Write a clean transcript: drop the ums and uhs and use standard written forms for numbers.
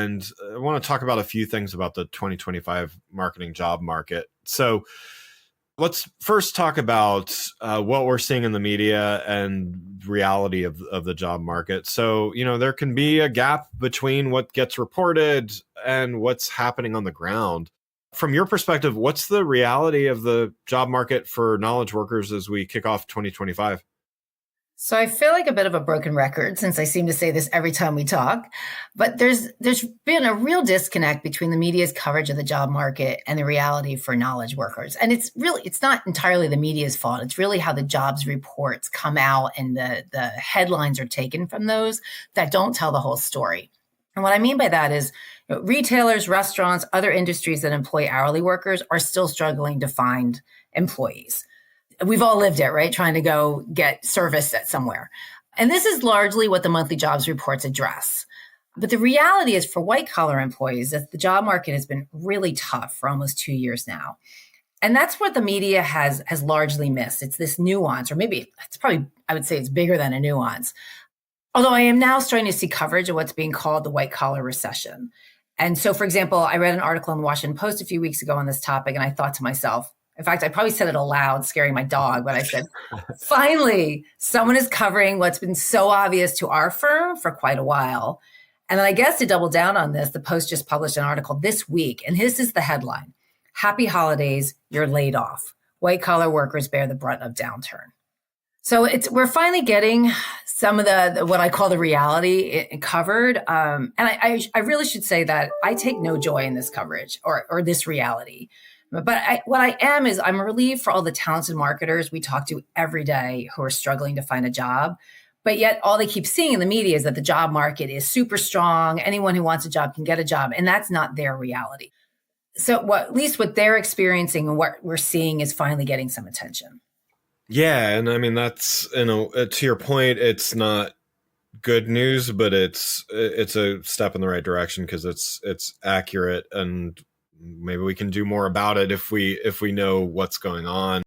And I want to talk about a few things about the 2025 marketing job market. So let's first talk about what we're seeing in the media and reality of the job market. So, there can be a gap between what gets reported and what's happening on the ground. From your perspective, what's the reality of the job market for knowledge workers as we kick off 2025? So I feel like a bit of a broken record since I seem to say this every time we talk, but there's been a real disconnect between the media's coverage of the job market and the reality for knowledge workers. And it's not entirely the media's fault. It's really how the jobs reports come out and the headlines are taken from those that don't tell the whole story. And what I mean by that is retailers, restaurants, other industries that employ hourly workers are still struggling to find employees. We've all lived it, right? Trying to go get service at somewhere. And this is largely what the monthly jobs reports address. But the reality is for white collar employees that the job market has been really tough for almost 2 years now. And that's what the media has largely missed. It's this nuance, or maybe I would say it's bigger than a nuance. Although I am now starting to see coverage of what's being called the white collar recession. And so, for example, I read an article in the Washington Post a few weeks ago on this topic, and I thought to myself, in fact, I probably said it aloud, scaring my dog, but I said, finally, someone is covering what's been so obvious to our firm for quite a while. And then I guess to double down on this, the Post just published an article this week, and this is the headline: Happy Holidays, you're laid off. White collar workers bear the brunt of downturn. So we're finally getting some of the what I call the reality covered. And I really should say that I take no joy in this coverage or this reality. But what I am is I'm relieved for all the talented marketers we talk to every day who are struggling to find a job. But yet all they keep seeing in the media is that the job market is super strong. Anyone who wants a job can get a job. And that's not their reality. So at least what they're experiencing and what we're seeing is finally getting some attention. Yeah. And I mean, that's, to your point, it's not good news, but it's a step in the right direction because it's accurate, and maybe we can do more about it if we know what's going on.